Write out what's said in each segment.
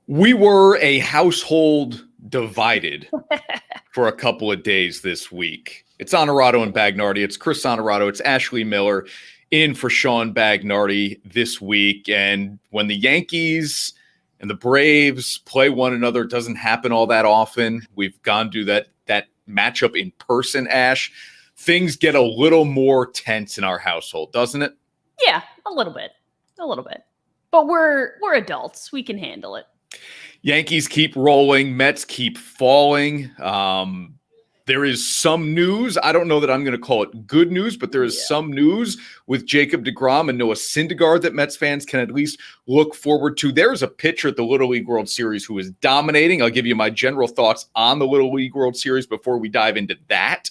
We were a household divided for a couple of days this week. It's Honorado and Bagnardi. It's Chris Honorado. It's Ashley Miller in for Sean Bagnardi this week. And when the Yankees and the Braves play one another, it doesn't happen all that often. We've gone to that matchup in person, Ash. Things get a little more tense in our household, doesn't it? Yeah, a little bit. But we're adults. We can handle it. Yankees keep rolling. Mets keep falling. There is some news. I don't know that I'm going to call it good news, but there is some news with Jacob deGrom and Noah Syndergaard that Mets fans can at least look forward to. There's a pitcher at the Little League World Series who is dominating. I'll give you my general thoughts on the Little League World Series before we dive into that.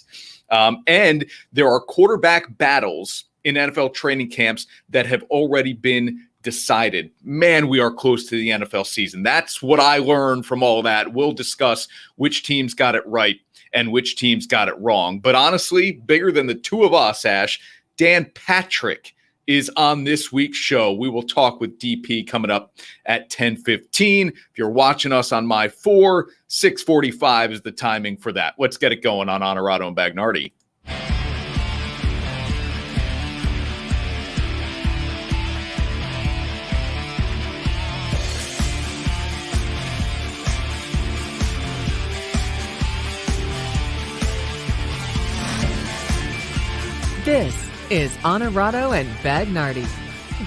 And there are quarterback battles in NFL training camps that have already been decided. Man, we are close to the NFL season. That's what I learned from all that. We'll discuss which teams got it right and which teams got it wrong. But honestly, bigger than the two of us, Ash, Dan Patrick is on this week's show. We will talk with DP coming up at 10:15. If you're watching us on my 6:45 is the timing for that. Let's get it going on Honorado and Bagnardi. This is Honorado and Bagnardi,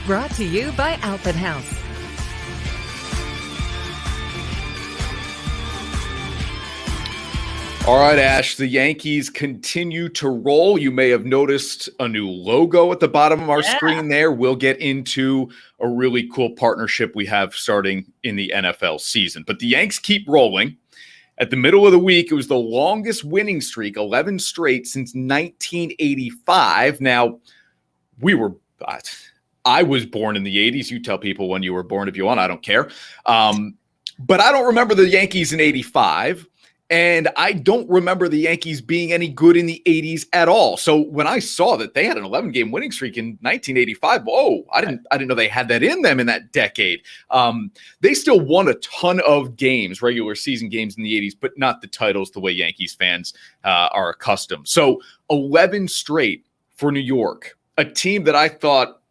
brought to you by Outfit House. All right, Ash, the Yankees continue to roll. You may have noticed a new logo at the bottom of our screen there. We'll get into a really cool partnership we have starting in the NFL season. But the Yanks keep rolling. At the middle of the week, it was the longest winning streak, 11 straight since 1985. Now, I was born in the 80s. You tell people when you were born if you want. I don't care. But I don't remember the Yankees in 85. And I don't remember the Yankees being any good in the 80s at all. So when I saw that they had an 11-game winning streak in 1985, whoa, I didn't know they had that in them in that decade. They still won a ton of games, regular season games in the 80s, but not the titles the way Yankees fans are accustomed. So 11 straight for New York, a team that I thought,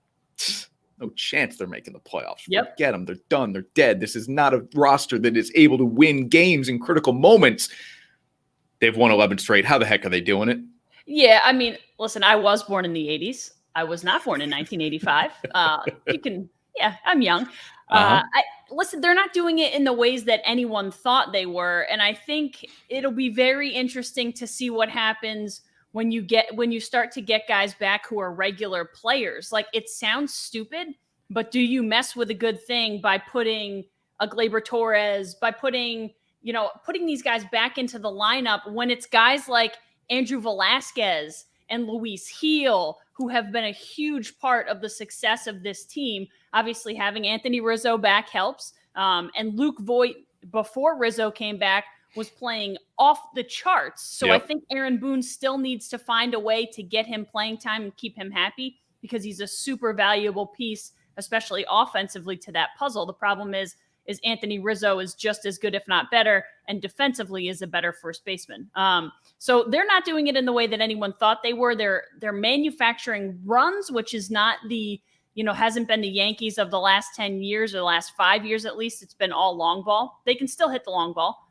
no chance they're making the playoffs. Yep. Forget them. They're done. They're dead. This is not a roster that is able to win games in critical moments. They've won 11 straight. How the heck are they doing it? Yeah, I mean, listen, I was born in the 80s. I was not born in 1985. I'm young. Listen, they're not doing it in the ways that anyone thought they were. And I think it'll be very interesting to see what happens when you start to get guys back who are regular players. Like, it sounds stupid, but do you mess with a good thing by putting a Gleyber Torres, by putting these guys back into the lineup when it's guys like Andrew Velasquez and Luis Gil, who have been a huge part of the success of this team? Obviously, having Anthony Rizzo back helps. And Luke Voit, before Rizzo came back, was playing off the charts. So yep. I think Aaron Boone still needs to find a way to get him playing time and keep him happy, because he's a super valuable piece, especially offensively, to that puzzle. The problem is Anthony Rizzo is just as good, if not better, and defensively is a better first baseman. So they're not doing it in the way that anyone thought they were. They're manufacturing runs, which is not hasn't been the Yankees of the last 10 years or the last 5 years at least. It's been all long ball. They can still hit the long ball.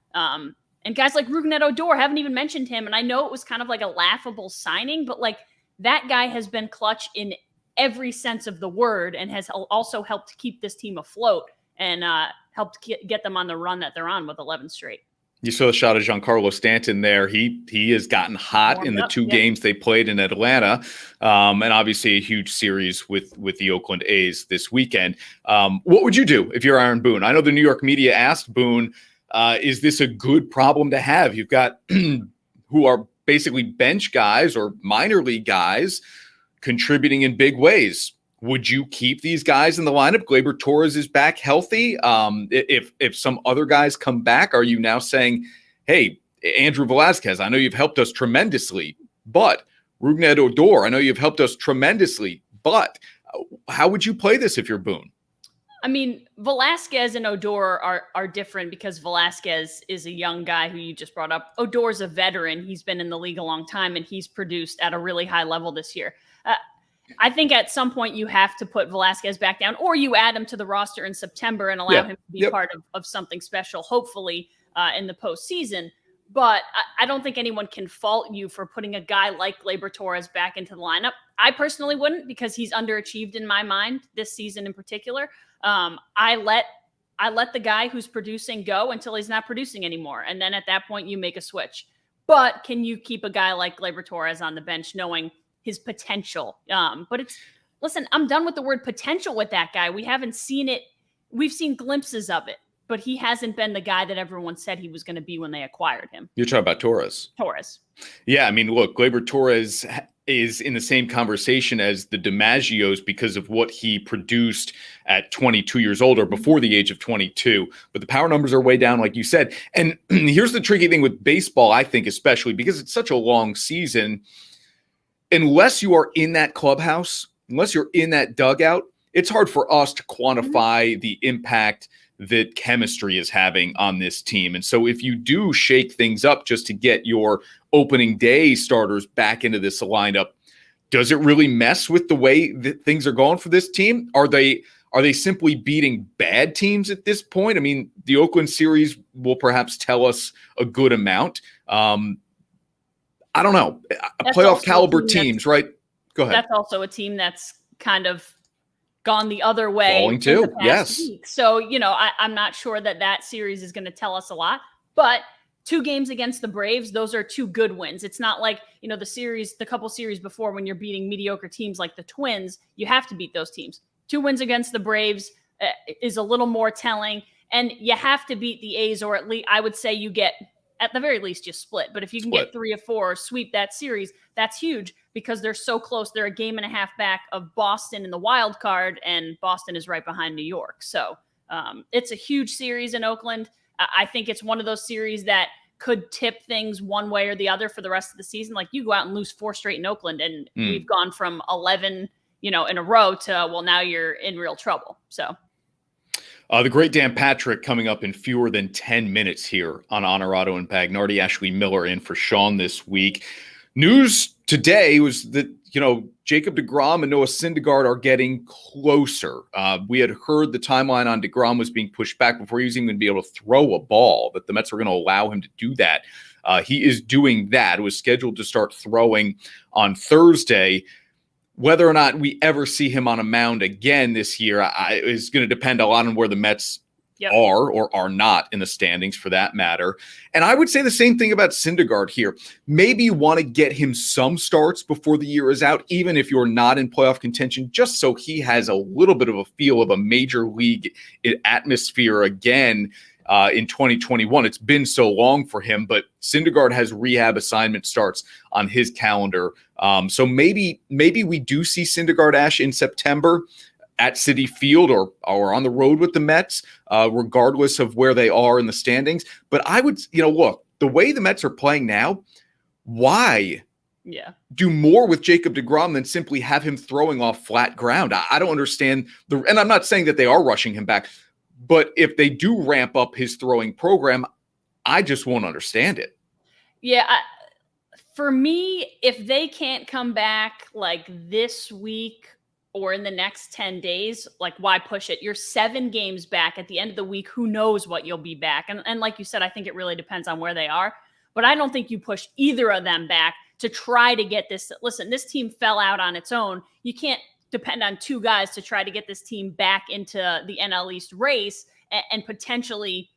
And guys like Rougned Odor, haven't even mentioned him. And I know it was kind of like a laughable signing, but like, that guy has been clutch in every sense of the word and has also helped keep this team afloat and helped get them on the run that they're on with 11 straight. You saw the shot of Giancarlo Stanton there. He has gotten hot in the two games they played in Atlanta, and obviously a huge series with the Oakland A's this weekend. What would you do if you're Aaron Boone? I know the New York media asked Boone, is this a good problem to have? You've got who are basically bench guys or minor league guys contributing in big ways. Would you keep these guys in the lineup? Gleyber Torres is back healthy. If some other guys come back, are you now saying, hey, Andrew Velasquez, I know you've helped us tremendously, but Rougned Odor, I know you've helped us tremendously, but how would you play this if you're Boone? I mean, Velasquez and Odor are different because Velasquez is a young guy who you just brought up. Odor's a veteran. He's been in the league a long time, and he's produced at a really high level this year. I think at some point you have to put Velasquez back down, or you add him to the roster in September and allow him to be part of something special, hopefully in the postseason. But I don't think anyone can fault you for putting a guy like Gleyber Torres back into the lineup. I personally wouldn't, because he's underachieved in my mind this season in particular. I let the guy who's producing go until he's not producing anymore. And then at that point you make a switch. But can you keep a guy like Gleyber Torres on the bench knowing his potential? But listen, I'm done with the word potential with that guy. We haven't seen it. We've seen glimpses of it, but he hasn't been the guy that everyone said he was going to be when they acquired him. You're talking about Torres. Yeah, I mean, look, Gleyber Torres is in the same conversation as the DiMaggios because of what he produced at 22 years old or before the age of 22. But the power numbers are way down, like you said. And here's the tricky thing with baseball, I think, especially because it's such a long season. Unless you are in that clubhouse, unless you're in that dugout, it's hard for us to quantify the impact that chemistry is having on this team. And so if you do shake things up just to get your opening day starters back into this lineup, does it really mess with the way that things are going for this team? Are they simply beating bad teams at this point? I mean, the Oakland series will perhaps tell us a good amount. I don't know. Playoff caliber teams, right? Go ahead. That's also a team that's kind of gone the other way. Falling too, yes. Week. So, I'm not sure that series is going to tell us a lot, but 2 games against the Braves, those are 2 good wins. It's not like, the couple series before when you're beating mediocre teams like the Twins, you have to beat those teams. 2 wins against the Braves is a little more telling, and you have to beat the A's, or at least I would say you get, at the very least, you split. But if you can get 3 or 4 or sweep that series, that's huge because they're so close. They're a game and a half back of Boston in the wild card, and Boston is right behind New York. So it's a huge series in Oakland. I think it's one of those series that could tip things one way or the other for the rest of the season. Like, you go out and lose 4 straight in Oakland, and we've gone from 11, in a row to, well, now you're in real trouble. So. The great Dan Patrick coming up in fewer than 10 minutes here on Honorado and Bagnardi. Ashley Miller in for Sean this week. News today was that, Jacob deGrom and Noah Syndergaard are getting closer. We had heard the timeline on deGrom was being pushed back before he was even going to be able to throw a ball, that the Mets were going to allow him to do that. He is doing that. It was scheduled to start throwing on Thursday. Whether or not we ever see him on a mound again this year is going to depend a lot on where the Mets are or are not in the standings, for that matter. And I would say the same thing about Syndergaard here. Maybe you want to get him some starts before the year is out, even if you're not in playoff contention, just so he has a little bit of a feel of a major league atmosphere again. In 2021. It's been so long for him, but Syndergaard has rehab assignment starts on his calendar. So maybe we do see Syndergaard, Ash, in September at Citi Field or on the road with the Mets, regardless of where they are in the standings. But I would, look, the way the Mets are playing now, why do more with Jacob deGrom than simply have him throwing off flat ground? I don't understand and I'm not saying that they are rushing him back, but if they do ramp up his throwing program, I just won't understand it. Yeah. For me, if they can't come back like this week or in the next 10 days, like, why push it? You're 7 games back at the end of the week. Who knows what you'll be back? And like you said, I think it really depends on where they are. But I don't think you push either of them back to try to get this. Listen, this team fell out on its own. You can't depend on 2 guys to try to get this team back into the NL East race and potentially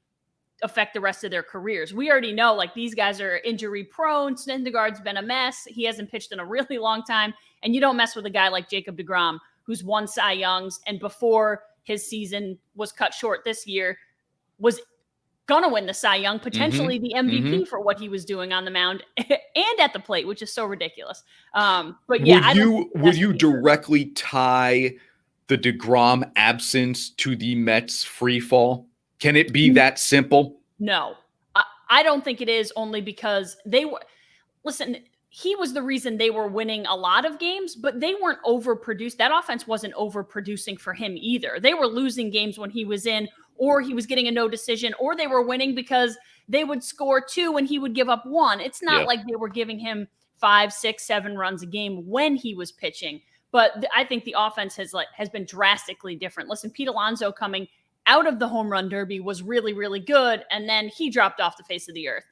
affect the rest of their careers. We already know, like, these guys are injury prone. Syndergaard's been a mess. He hasn't pitched in a really long time. And you don't mess with a guy like Jacob deGrom, who's won Cy Youngs, and before his season was cut short this year, was going to win the Cy Young, potentially the MVP for what he was doing on the mound and at the plate, which is so ridiculous. But yeah, would you directly tie the deGrom absence to the Mets free fall? Can it be that simple? No, I don't think it is, only because listen, he was the reason they were winning a lot of games, but they weren't overproduced. That offense wasn't overproducing for him either. They were losing games when he was in, or he was getting a no decision, or they were winning because they would score 2 and he would give up 1. It's not like they were giving him 5, 6, 7 runs a game when he was pitching. But I think the offense has been drastically different. Listen, Pete Alonso coming out of the home run derby was really, really good, and then he dropped off the face of the earth.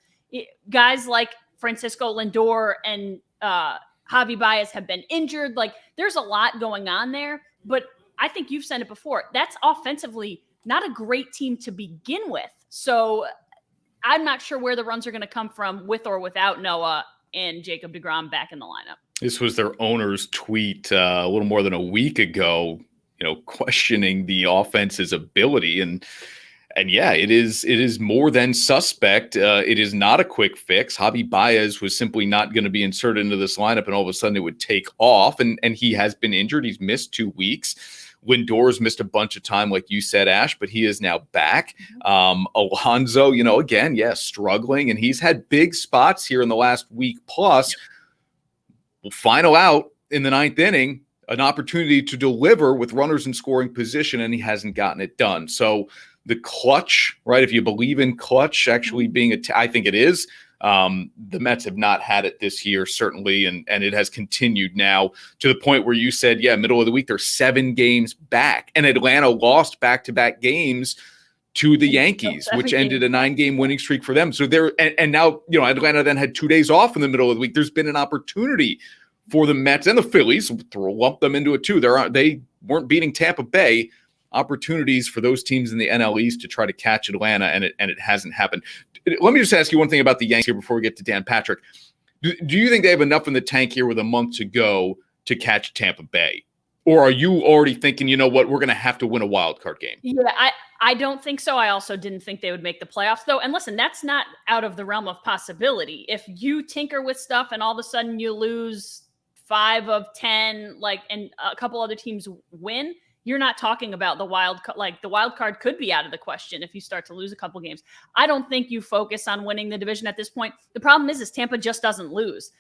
Guys like Francisco Lindor and Javi Baez have been injured. Like, there's a lot going on there, but I think you've said it before. That's offensively not a great team to begin with. So I'm not sure where the runs are going to come from with or without Noah and Jacob deGrom back in the lineup. This was their owner's tweet a little more than a week ago, questioning the offense's ability. And yeah, it is more than suspect. It is not a quick fix. Javi Baez was simply not going to be inserted into this lineup, and all of a sudden it would take off. And he has been injured. He's missed 2 weeks. Lindor's missed a bunch of time, like you said, Ash, but he is now back. Alonso, again, struggling, and he's had big spots here in the last week plus. We'll final out in the 9th inning, an opportunity to deliver with runners in scoring position, and he hasn't gotten it done. So the clutch, right? If you believe in clutch actually being I think it is. The Mets have not had it this year, certainly, and it has continued now to the point where you said, middle of the week, they're 7 games back, and Atlanta lost back-to-back games to the Yankees, which ended a 9-game winning streak for them. So and now, Atlanta then had 2 days off in the middle of the week. There's been an opportunity for the Mets and the Phillies to lump them into it too. They weren't beating Tampa Bay. Opportunities for those teams in the NL East to try to catch Atlanta, and it hasn't happened. Let me just ask you one thing about the Yankees here before we get to Dan Patrick. Do you think they have enough in the tank here with a month to go to catch Tampa Bay? Or are you already thinking, you know what, we're going to have to win a wild card game? Yeah, I don't think so. I also didn't think they would make the playoffs, though. And listen, that's not out of the realm of possibility. If you tinker with stuff and all of a sudden you lose 5 of 10, and a couple other teams win, you're not talking about the wild card could be out of the question if you start to lose a couple games. I don't think you focus on winning the division at this point. The problem is Tampa just doesn't lose.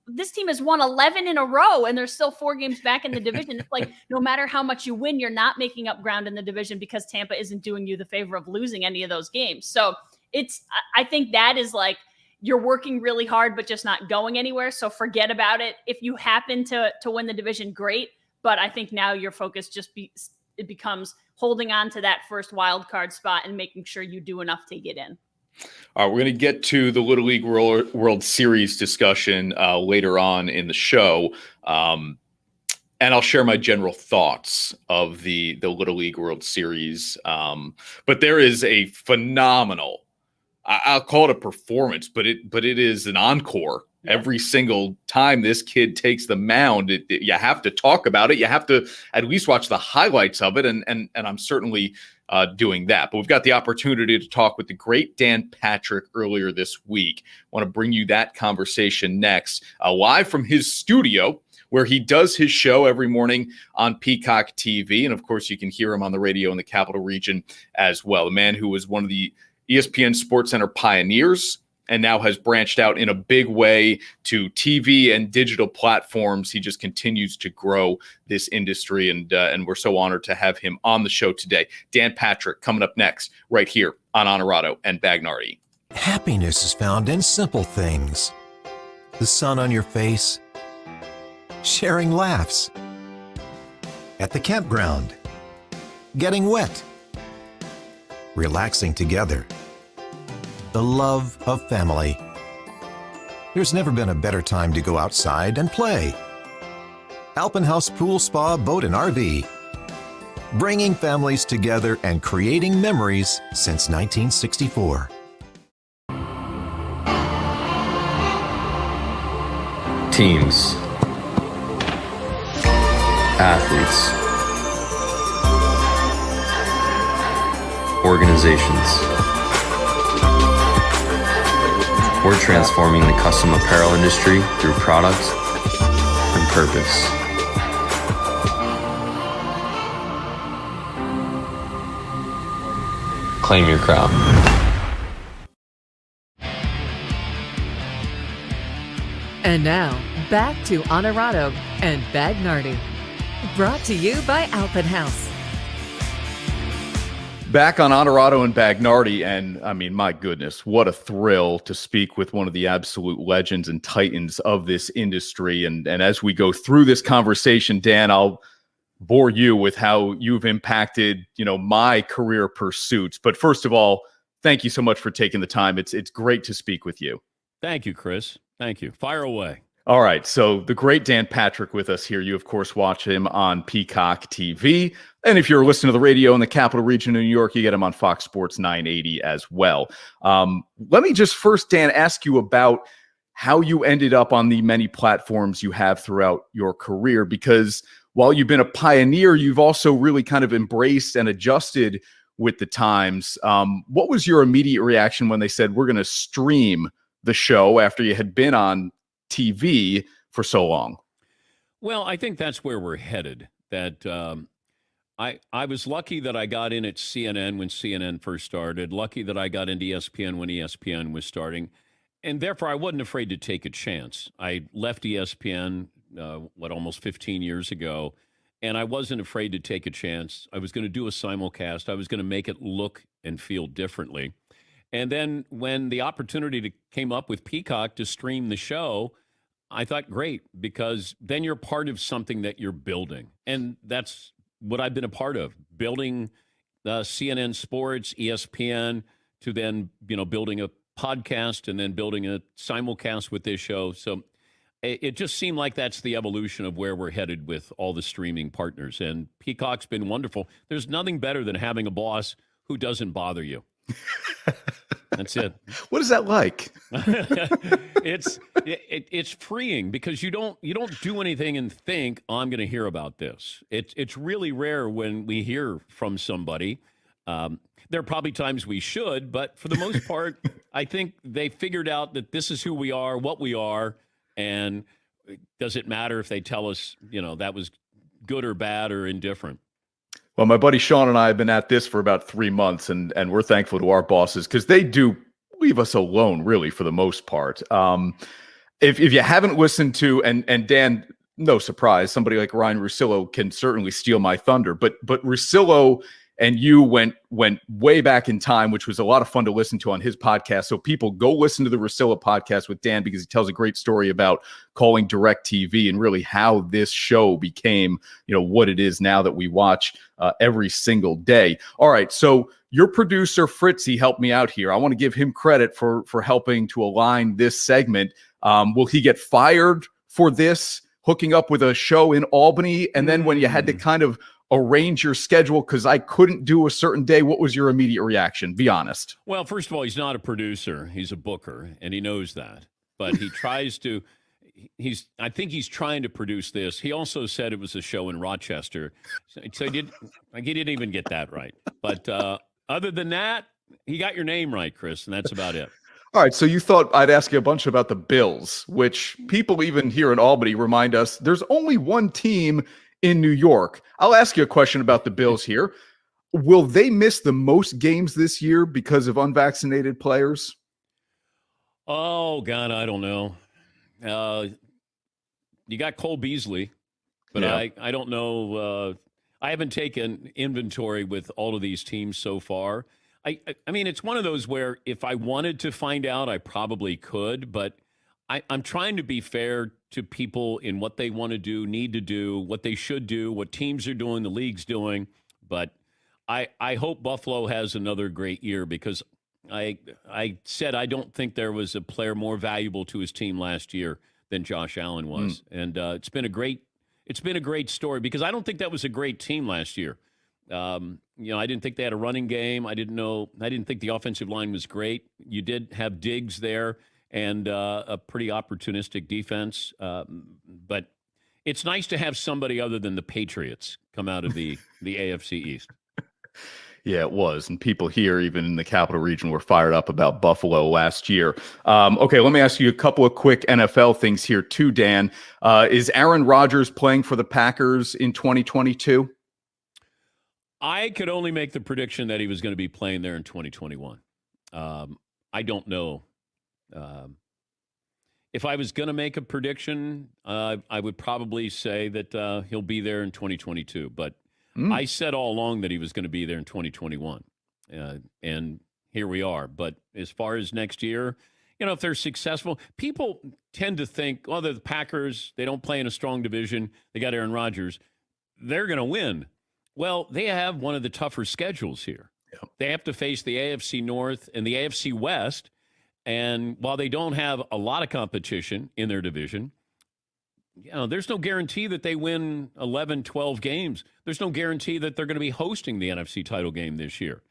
This team has won 11 in a row, and there's still 4 games back in the division. It's like, no matter how much you win, you're not making up ground in the division because Tampa isn't doing you the favor of losing any of those games. So I think that is like, you're working really hard, but just not going anywhere. So forget about it. If you happen to win the division, great. But I think now your focus it becomes holding on to that first wild card spot and making sure you do enough to get in. All right, we're going to get to the Little League World Series discussion later on in the show. And I'll share my general thoughts of the Little League World Series. But there is a phenomenal, I'll call it a performance, but it is an encore. Every single time this kid takes the mound, you have to talk about it. You have to at least watch the highlights of it, and I'm certainly doing that. But we've got the opportunity to talk with the great Dan Patrick earlier this week. I want to bring you that conversation next, live from his studio, where he does his show every morning on Peacock TV. And, of course, you can hear him on the radio in the Capital Region as well. A man who was one of the ESPN SportsCenter pioneers, and now has branched out in a big way to TV and digital platforms. He just continues to grow this industry, and we're so honored to have him on the show today. Dan Patrick coming up next right here on Honorado and Bagnardi. Happiness is found in simple things. The sun on your face, sharing laughs, at the campground, getting wet, relaxing together, the love of family. There's never been a better time to go outside and play. Alpenhaus Pool Spa Boat and RV. Bringing families together and creating memories since 1964. Teams. Athletes. Organizations. We're transforming the custom apparel industry through product and purpose. Claim your crown. And now, back to Honorado and Bagnardi. Brought to you by Alpen House. Back on Honorado and Bagnardi, and I mean, my goodness, what a thrill to speak with one of the absolute legends and titans of this industry. And as we go through this conversation, Dan, I'll bore you with how you've impacted, my career pursuits. But first of all, thank you so much for taking the time. It's great to speak with you. Thank you, Chris. Thank you. Fire away. All right. So the great Dan Patrick with us here. You, of course, watch him on Peacock TV. And if you're listening to the radio in the capital region of New York, you get him on Fox Sports 980 as well. Let me just first, Dan, ask you about how you ended up on the many platforms you have throughout your career, because while you've been a pioneer, you've also really kind of embraced and adjusted with the times. What was your immediate reaction when they said, we're going to stream the show after you had been on TV for so long? Well, I think that's where we're headed. That I was lucky that I got in at CNN when CNN first started, lucky that I got into ESPN when ESPN was starting, and therefore I wasn't afraid to take a chance. I left ESPN, almost 15 years ago, and I wasn't afraid to take a chance. I was going to do a simulcast. I was going to make it look and feel differently. And then when the opportunity came up with Peacock to stream the show, I thought, great, because then you're part of something that you're building. And that's what I've been a part of, building CNN Sports, ESPN, to then, building a podcast and then building a simulcast with this show. So it just seemed like that's the evolution of where we're headed with all the streaming partners. And Peacock's been wonderful. There's nothing better than having a boss who doesn't bother you. That's it. What is that like? It's freeing because you don't do anything and think, oh, I'm going to hear about this. It's really rare when we hear from somebody. There are probably times we should, but for the most part, I think they figured out that this is who we are, what we are, and does it matter if they tell us, that was good or bad or indifferent? Well, my buddy Sean and I have been at this for about 3 months, and we're thankful to our bosses because they do leave us alone, really, for the most part. If you haven't listened to, and Dan, no surprise, somebody like Ryan Russillo can certainly steal my thunder, but Russillo and you went way back in time, which was a lot of fun to listen to on his podcast. So people, go listen to the Russillo podcast with Dan because he tells a great story about calling DirecTV and really how this show became, what it is now that we watch every single day. All right, so your producer Fritzy helped me out here. I want to give him credit for helping to align this segment. Will he get fired for this, hooking up with a show in Albany? And then when you had to kind of arrange your schedule because I couldn't do a certain day, what was your immediate reaction? Be honest. Well, first of all, he's not a producer. He's a booker, and he knows that. But he tries to I think he's trying to produce this. He also said it was a show in Rochester. So he didn't even get that right. But other than that, he got your name right, Chris, and that's about it. All right, so you thought I'd ask you a bunch about the Bills, which people even here in Albany remind us there's only one team in New York. I'll ask you a question about the Bills here. Will they miss the most games this year because of unvaccinated players? Oh, God, I don't know. You got Cole Beasley, but yeah. I don't know. I haven't taken inventory with all of these teams so far. I mean, it's one of those where if I wanted to find out, I probably could, but I'm trying to be fair to people in what they want to do, need to do, what they should do, what teams are doing, the league's doing. But I hope Buffalo has another great year because I said I don't think there was a player more valuable to his team last year than Josh Allen was. And it's been a great story because I don't think that was a great team last year. I didn't think they had a running game. I didn't think the offensive line was great. You did have Diggs there and a pretty opportunistic defense. But it's nice to have somebody other than the Patriots come out of the AFC East. Yeah, it was. And people here, even in the capital region, were fired up about Buffalo last year. Okay, let me ask you a couple of quick NFL things here too, Dan. Is Aaron Rodgers playing for the Packers in 2022? I could only make the prediction that he was going to be playing there in 2021. I don't know. if I was going to make a prediction, I would probably say that he'll be there in 2022. But I said all along that he was going to be there in 2021. And here we are. But as far as next year, if they're successful, people tend to think, oh, they're the Packers. They don't play in a strong division. They got Aaron Rodgers. They're going to win. Well, they have one of the tougher schedules here. Yep. They have to face the AFC North and the AFC West. And while they don't have a lot of competition in their division, there's no guarantee that they win 11, 12 games. There's no guarantee that they're going to be hosting the NFC title game this year.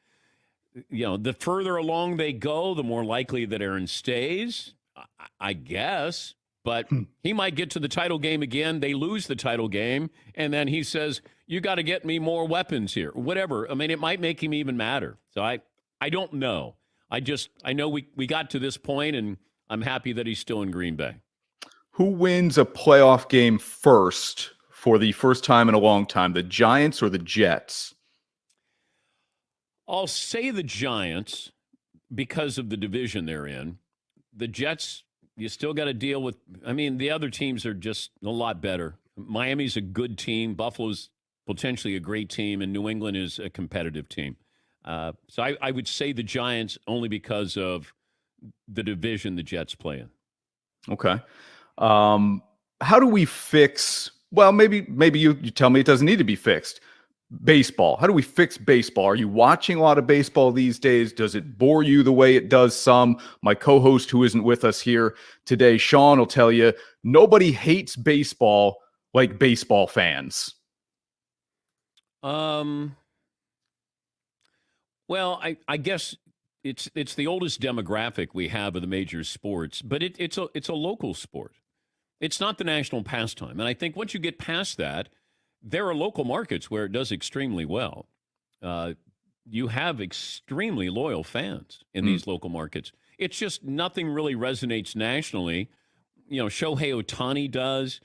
The further along they go, the more likely that Aaron stays, I guess. But he might get to the title game again. They lose the title game. And then he says, you got to get me more weapons here. Whatever. I mean, it might make him even madder. So I don't know. I know we got to this point, and I'm happy that he's still in Green Bay. Who wins a playoff game first for the first time in a long time, the Giants or the Jets? I'll say the Giants because of the division they're in. The Jets, you still got to deal with, the other teams are just a lot better. Miami's a good team. Buffalo's potentially a great team, and New England is a competitive team. So I would say the Giants only because of the division the Jets play in. Okay. How do we fix, well, maybe you tell me it doesn't need to be fixed. Baseball. How do we fix baseball? Are you watching a lot of baseball these days? Does it bore you the way it does some? My co-host who isn't with us here today, Sean, will tell you nobody hates baseball like baseball fans. Well, I guess it's the oldest demographic we have of the major sports, but it's a local sport. It's not the national pastime. And I think once you get past that, there are local markets where it does extremely well. You have extremely loyal fans in these local markets. It's just nothing really resonates nationally. Shohei Ohtani does.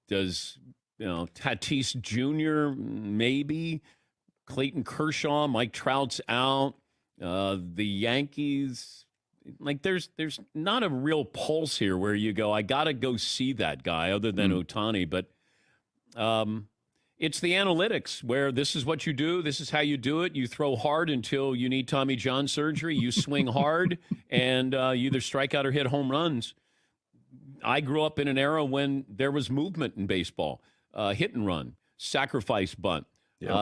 Tatis Jr., maybe. Clayton Kershaw, Mike Trout's out. The Yankees, there's not a real pulse here where you go, I got to go see that guy other than Ohtani. But it's the analytics where this is what you do. This is how you do it. You throw hard until you need Tommy John surgery. You swing hard and you either strike out or hit home runs. I grew up in an era when there was movement in baseball, hit and run, sacrifice bunt.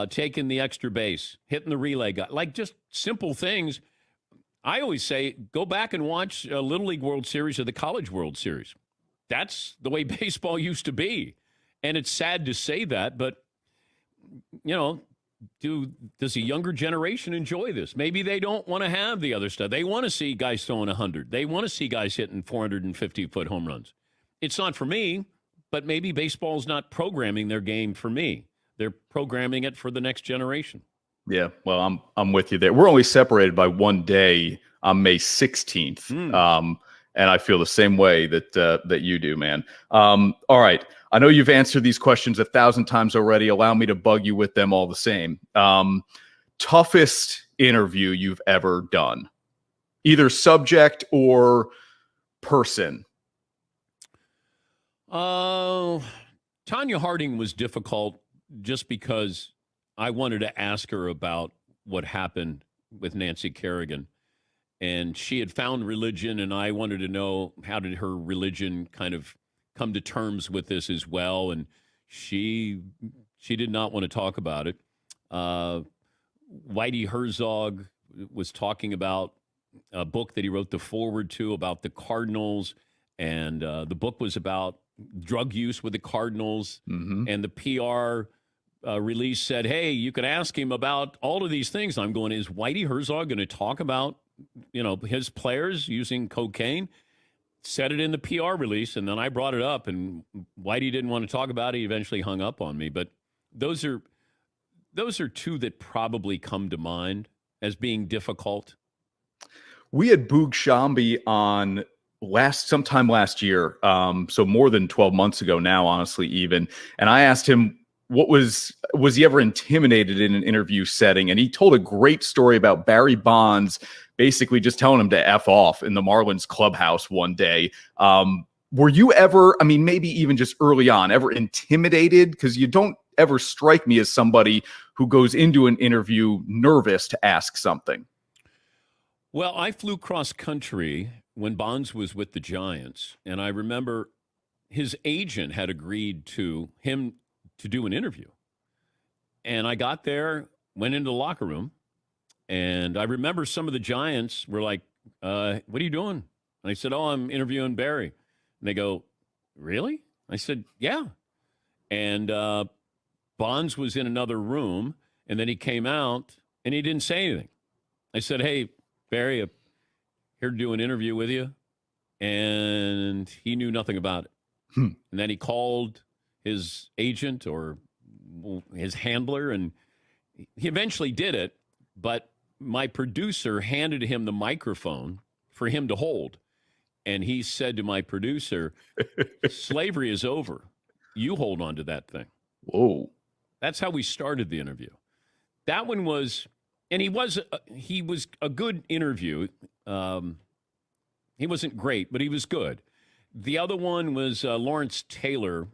Taking the extra base, hitting the relay guy, just simple things. I always say, go back and watch a Little League World Series or the College World Series. That's the way baseball used to be. And it's sad to say that, but, does a younger generation enjoy this? Maybe they don't want to have the other stuff. They want to see guys throwing 100. They want to see guys hitting 450-foot home runs. It's not for me, but maybe baseball's not programming their game for me. They're programming it for the next generation. Yeah, well, I'm with you there. We're only separated by one day on May 16th, and I feel the same way that you do, man. All right, I know you've answered these questions 1,000 times already. Allow me to bug you with them all the same. Toughest interview you've ever done, either subject or person? Tanya Harding was difficult. Just because I wanted to ask her about what happened with Nancy Kerrigan. And she had found religion, and I wanted to know, how did her religion kind of come to terms with this as well? And she did not want to talk about it. Whitey Herzog was talking about a book that he wrote the foreword to about the Cardinals. And the book was about drug use with the Cardinals. And the PR release said, hey, you could ask him about all of these things. I'm going, is Whitey Herzog going to talk about, his players using cocaine? Said it in the PR release, and then I brought it up, and Whitey didn't want to talk about it. He eventually hung up on me. But those are two that probably come to mind as being difficult. We had Boog Shambi on sometime last year, so more than 12 months ago now, honestly, even. And I asked him, was he ever intimidated in an interview setting? And he told a great story about Barry Bonds basically just telling him to F off in the Marlins clubhouse one day. Were you ever, I mean, maybe even just early on, ever intimidated? Because you don't ever strike me as somebody who goes into an interview nervous to ask something. Well, I flew cross country when Bonds was with the Giants, and I remember his agent had agreed to him to do an interview. And I got there, went into the locker room, and I remember some of the Giants were like, what are you doing? And I said, oh, I'm interviewing Barry. And they go, really? I said, yeah. And Bonds was in another room, and then he came out, and he didn't say anything. I said, hey, Barry, I'm here to do an interview with you. And he knew nothing about it. And then he called his agent or his handler, and he eventually did it. But my producer handed him the microphone for him to hold. And he said to my producer, slavery is over. You hold on to that thing. Whoa. That's how we started the interview. That one was, and he was a good interview. He wasn't great, but he was good. The other one was Lawrence Taylor.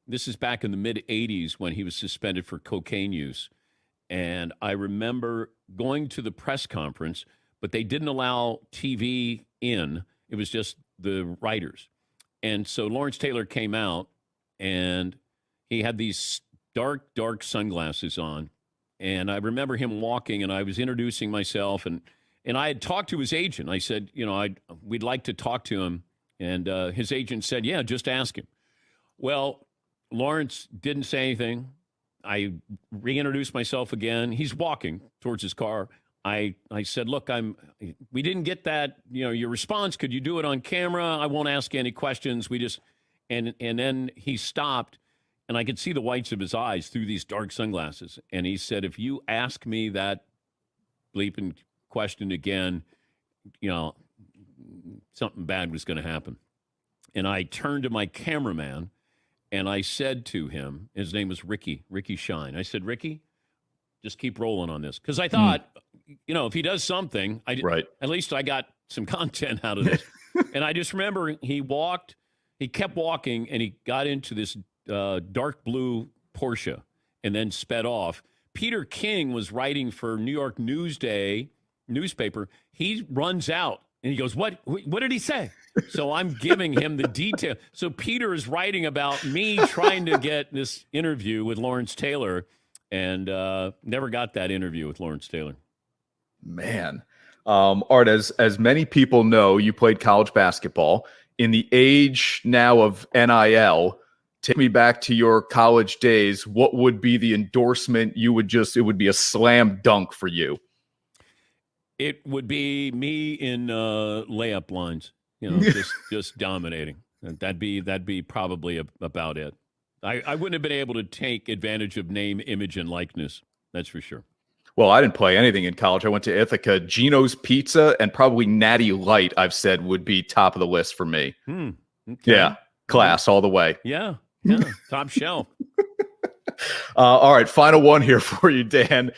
This is back in the mid-'80s when he was suspended for cocaine use. And I remember going to the press conference, but they didn't allow TV in. It was just the writers. And so Lawrence Taylor came out, and he had these dark, dark sunglasses on. And I remember him walking, and I was introducing myself, and I had talked to his agent. I said, we'd like to talk to him. And his agent said, yeah, just ask him. Well, Lawrence didn't say anything. I reintroduced myself again. He's walking towards his car. I said, look, we didn't get that, your response. Could you do it on camera? I won't ask you any questions. And then he stopped, and I could see the whites of his eyes through these dark sunglasses. And he said, if you ask me that bleeping question again, something bad was going to happen. And I turned to my cameraman, and I said to him, his name was Ricky Shine. I said, Ricky, just keep rolling on this. Because I thought, if he does something, right. At least I got some content out of this. And I just remember he kept walking, and he got into this dark blue Porsche and then sped off. Peter King was writing for New York Newsday newspaper. He runs out, and he goes, what did he say? So I'm giving him the detail. So Peter is writing about me trying to get this interview with Lawrence Taylor, and never got that interview with Lawrence Taylor. Man. Art, as many people know, you played college basketball. In the age now of NIL, take me back to your college days. What would be the endorsement it would be a slam dunk for you? It would be me in layup lines, just dominating. That'd be probably about it. I wouldn't have been able to take advantage of name, image, and likeness. That's for sure. Well, I didn't play anything in college. I went to Ithaca. Gino's Pizza and probably Natty Light, I've said, would be top of the list for me. Okay. Yeah, class all the way. Yeah, top shelf. All right, final one here for you, Dan.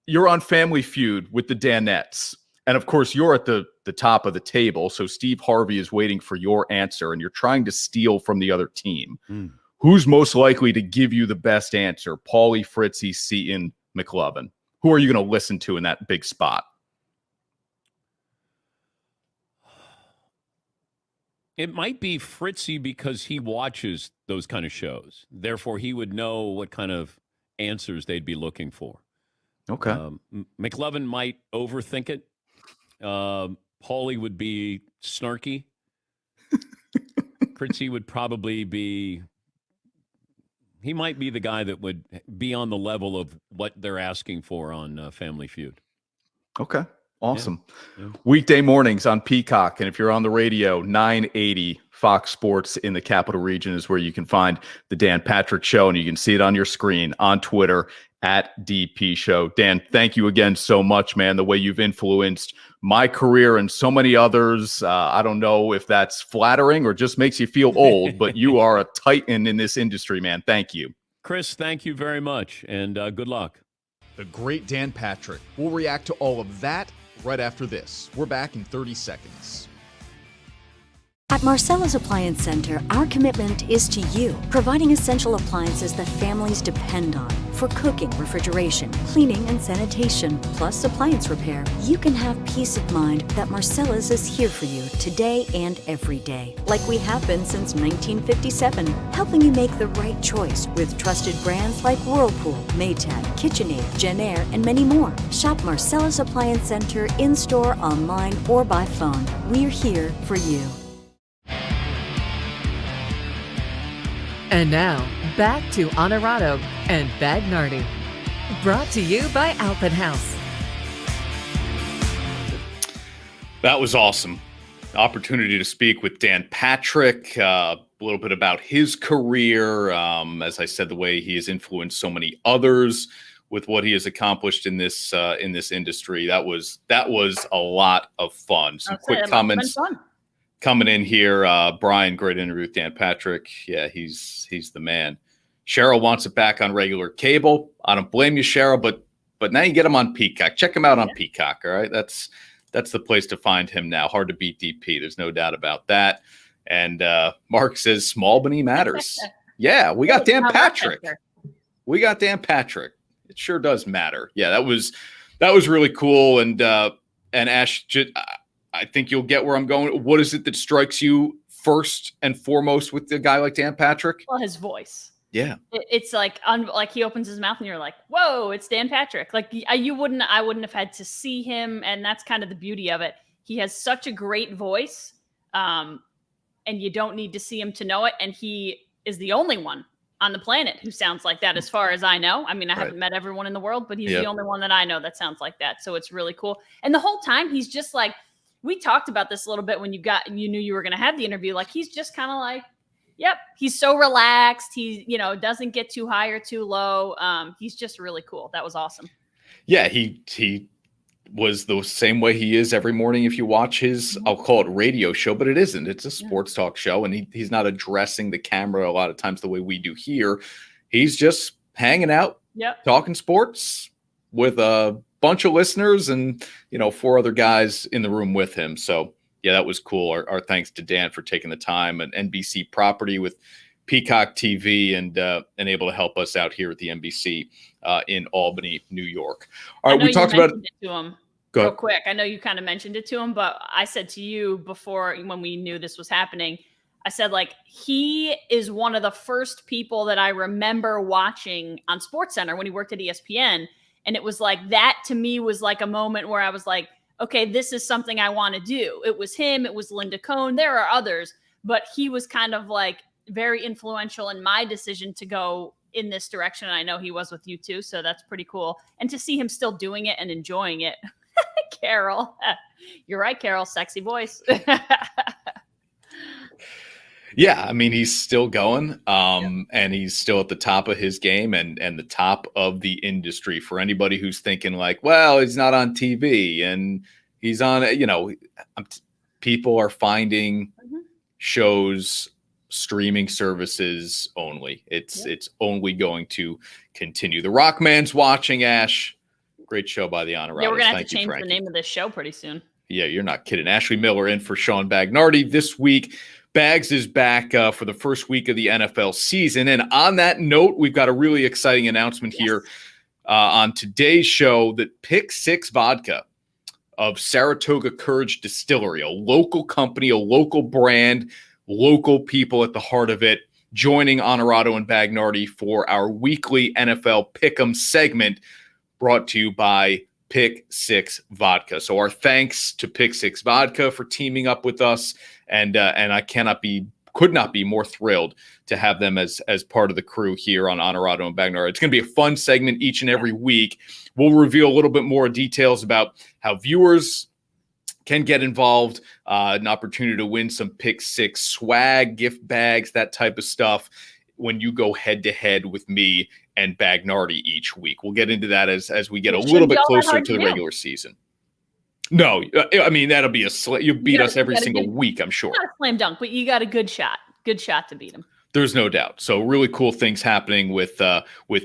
You're on Family Feud with the Danettes. And, of course, you're at the top of the table, so Steve Harvey is waiting for your answer, and you're trying to steal from the other team. Who's most likely to give you the best answer? Paulie, Fritzy, Seton, McLovin? Who are you going to listen to in that big spot? It might be Fritzy because he watches those kind of shows. Therefore, he would know what kind of answers they'd be looking for. Okay. McLovin might overthink it. Paulie would be snarky. Fritzy would probably be... He might be the guy that would be on the level of what they're asking for on Family Feud. Okay. Awesome. Yeah. Weekday mornings on Peacock. And if you're on the radio, 980 Fox Sports in the Capital Region is where you can find the Dan Patrick Show. And you can see it on your screen on Twitter @DP Show. Dan, thank you again so much, man. The way you've influenced my career and so many others. I don't know if that's flattering or just makes you feel old, but you are a titan in this industry, man. Thank you. Chris, thank you very much, and good luck. The great Dan Patrick. We'll react to all of that right after this. We're back in 30 seconds. At Marcella's Appliance Center, our commitment is to you, providing essential appliances that families depend on for cooking, refrigeration, cleaning, and sanitation, plus appliance repair. You can have peace of mind that Marcella's is here for you today and every day, like we have been since 1957, helping you make the right choice with trusted brands like Whirlpool, Maytag, KitchenAid, JennAir, and many more. Shop Marcella's Appliance Center in-store, online, or by phone. We're here for you. And now, back to Honorado and Bagnardi. Brought to you by Alpen House. That was awesome. Opportunity to speak with Dan Patrick, a little bit about his career. As I said, the way he has influenced so many others with what he has accomplished in this industry. That was a lot of fun. Some quick comments coming in here. Brian, great interview with Dan Patrick. Yeah, he's the man. Cheryl wants it back on regular cable. I don't blame you, Cheryl, but now you get him on Peacock. Check him out on Peacock. All right, that's the place to find him now. Hard to beat DP. There's no doubt about that. And Mark says small but he matters. Yeah, we got Dan Patrick. We got Dan Patrick. It sure does matter. Yeah, that was really cool. And Ash, I think you'll get where I'm going. What is it that strikes you first and foremost with the guy like Dan Patrick? Well, his voice. Yeah, it's like he opens his mouth and you're like, whoa, it's Dan Patrick. Like I wouldn't have had to see him, and that's kind of the beauty of it. He has such a great voice, and you don't need to see him to know it. And he is the only one on the planet who sounds like that, as far as I know. I mean, I haven't met everyone in the world, but he's the only one that I know that sounds like that. So it's really cool. And the whole time he's just like, we talked about this a little bit when you knew you were going to have the interview. Like, he's just kind of like, yep, he's so relaxed. He, doesn't get too high or too low. He's just really cool. That was awesome. Yeah, he was the same way he is every morning. If you watch his, I'll call it radio show, but it isn't. It's a sports talk show, and he's not addressing the camera a lot of times the way we do here. He's just hanging out, talking sports with a bunch of listeners and 4 other guys in the room with him. So yeah, that was cool. Our thanks to Dan for taking the time, an NBC property with Peacock TV, and able to help us out here at the NBC in Albany, New York. All right, we talked about it to him real quick. I know you kind of mentioned it to him, but I said to you before, when we knew this was happening, I said, like, he is one of the first people that I remember watching on SportsCenter when he worked at ESPN. And it was like, that to me was like a moment where I was like, okay, this is something I want to do. It was him. It was Linda Cohn. There are others, but he was kind of like very influential in my decision to go in this direction. And I know he was with you too. So that's pretty cool. And to see him still doing it and enjoying it. Carol, you're right, Carol, sexy voice. Yeah, I mean, he's still going, and he's still at the top of his game and the top of the industry. For anybody who's thinking like, well, he's not on TV and he's on, people are finding shows, streaming services only. It's only going to continue. The Rockman's watching, Ash. Great show by the Honorados. Yeah, we're going to have to change the name of this show pretty soon. Yeah, you're not kidding. Ashley Miller in for Sean Bagnardi this week. Bags is back for the first week of the NFL season. And on that note, we've got a really exciting announcement here on today's show that Pick 6 Vodka of Saratoga Courage Distillery, a local company, a local brand, local people at the heart of it, joining Honorado and Bagnardi for our weekly NFL Pick'em segment brought to you by Pick 6 Vodka. So our thanks to Pick 6 Vodka for teaming up with us. And I could not be more thrilled to have them as part of the crew here on Honorado and Bagnardi. It's going to be a fun segment each and every week. We'll reveal a little bit more details about how viewers can get involved, an opportunity to win some Pick 6 swag, gift bags, that type of stuff when you go head to head with me and Bagnardi each week. We'll get into that as we get a little bit closer to the regular season. No, I mean, that'll be you beat us every single week, I'm sure. Not a slam dunk, but you got a good shot to beat him. There's no doubt. So really cool things happening with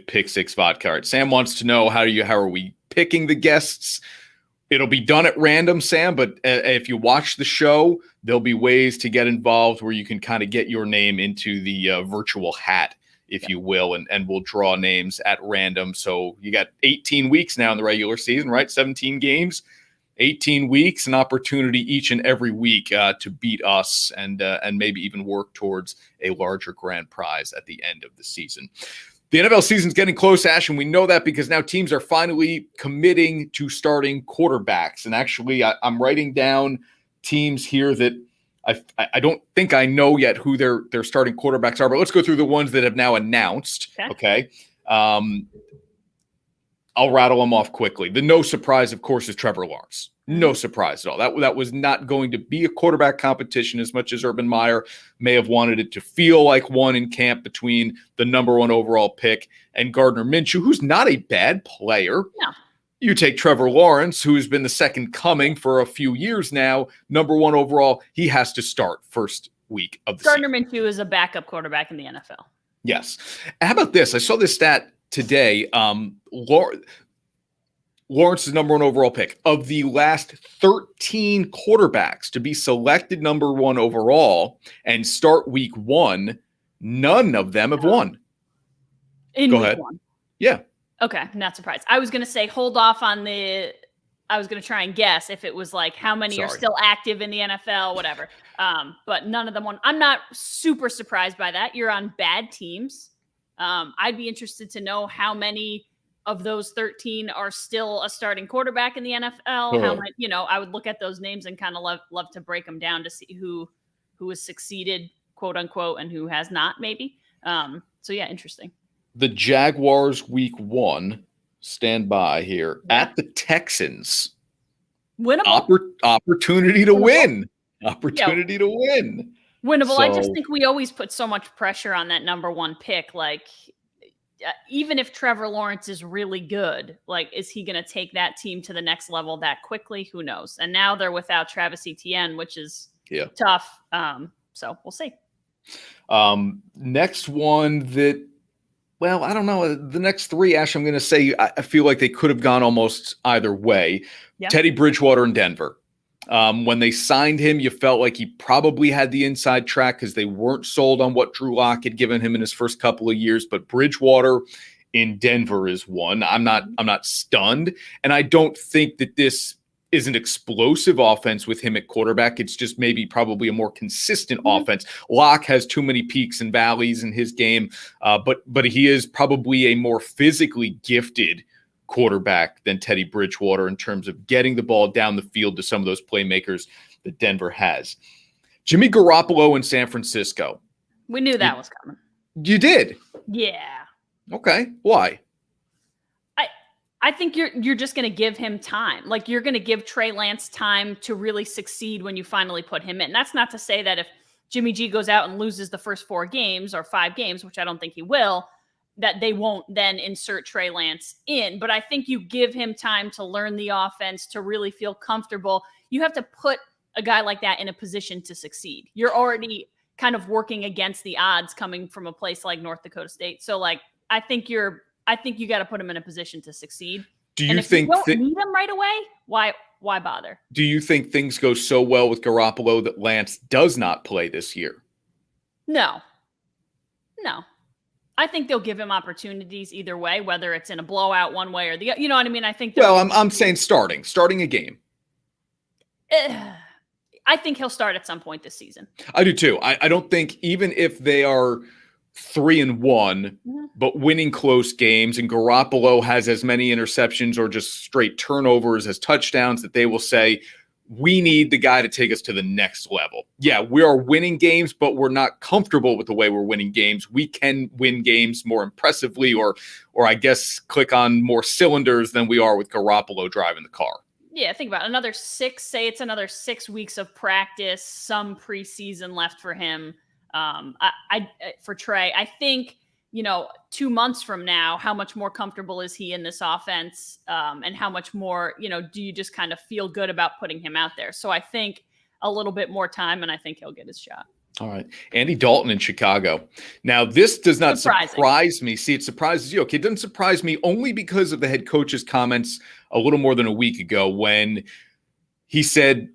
Pick Six Vodka. All right, Sam wants to know how are we picking the guests? It'll be done at random, Sam, but if you watch the show, there'll be ways to get involved where you can kind of get your name into the virtual hat, if you will, and we'll draw names at random. So you got 18 weeks now in the regular season, right? 17 games. 18 weeks, an opportunity each and every week to beat us and maybe even work towards a larger grand prize at the end of the season. The NFL season's getting close, Ash, and we know that because now teams are finally committing to starting quarterbacks. And actually, I'm writing down teams here that I don't think I know yet who their starting quarterbacks are, but let's go through the ones that have now announced. Okay. I'll rattle them off quickly. The no surprise, of course, is Trevor Lawrence. No surprise at all. That was not going to be a quarterback competition as much as Urban Meyer may have wanted it to feel like one in camp between the number 1 overall pick and Gardner Minshew, who's not a bad player. No. You take Trevor Lawrence, who's been the second coming for a few years now, number 1 overall. He has to start first week of the Gardner season. Minshew is a backup quarterback in the NFL. Yes. How about this? I saw this stat today. Lawrence is number 1 overall pick. Of the last 13 quarterbacks to be selected number 1 overall and start week 1, none of them have won. Go ahead. 1. Yeah. Okay, not surprised. I was going to say hold off on I was going to try and guess if it was like how many are still active in the NFL, whatever. But none of them won. I'm not super surprised by that. You're on bad teams. I'd be interested to know how many of those 13 are still a starting quarterback in the NFL. How many, I would look at those names and kind of love to break them down to see who has succeeded, quote unquote, and who has not, maybe. So yeah, interesting. The Jaguars week 1, stand by here, at the Texans. Winnable. Opportunity to win. Opportunity to win. Winnable. So, I just think we always put so much pressure on that number 1 pick. Like, even if Trevor Lawrence is really good, like, is he going to take that team to the next level that quickly? Who knows? And now they're without Travis Etienne, which is tough. So we'll see. Next one that, well, I don't know. The next 3, Ash, I'm going to say I feel like they could have gone almost either way. Yeah. Teddy Bridgewater in Denver. When they signed him, you felt like he probably had the inside track because they weren't sold on what Drew Lock had given him in his first couple of years. But Bridgewater in Denver is one. I'm not stunned, and I don't think that this is an explosive offense with him at quarterback. It's just maybe probably a more consistent offense. Lock has too many peaks and valleys in his game, but he is probably a more physically gifted quarterback than Teddy Bridgewater in terms of getting the ball down the field to some of those playmakers that Denver has. Jimmy Garoppolo in San Francisco. We knew that was coming. You did? Yeah. Okay. Why? I think you're just going to give him time. Like, you're going to give Trey Lance time to really succeed when you finally put him in. That's not to say that if Jimmy G goes out and loses the first 4 games or 5 games, which I don't think he will, that they won't then insert Trey Lance in. But I think you give him time to learn the offense, to really feel comfortable. You have to put a guy like that in a position to succeed. You're already kind of working against the odds coming from a place like North Dakota State. So, like, I think you got to put him in a position to succeed. Do you think you don't need him right away? Why bother? Do you think things go so well with Garoppolo that Lance does not play this year? No. I think they'll give him opportunities either way, whether it's in a blowout one way or the other. You know what I mean? I think. Well, I'm saying starting a game. I think he'll start at some point this season. I do too. I don't think, even if they are 3-1, but winning close games, and Garoppolo has as many interceptions or just straight turnovers as touchdowns, that they will say, we need the guy to take us to the next level. Yeah, we are winning games, but we're not comfortable with the way we're winning games. We can win games more impressively, or I guess click on more cylinders than we are with Garoppolo driving the car. Yeah, think about it. Another 6 weeks of practice, some preseason left for him. For Trey, I think, 2 months from now, how much more comfortable is he in this offense? And how much more, do you just kind of feel good about putting him out there? So I think a little bit more time, and I think he'll get his shot. All right. Andy Dalton in Chicago. Now, this does not Surprising. surprise me. See, it surprises you. Okay, it doesn't surprise me only because of the head coach's comments a little more than a week ago when he said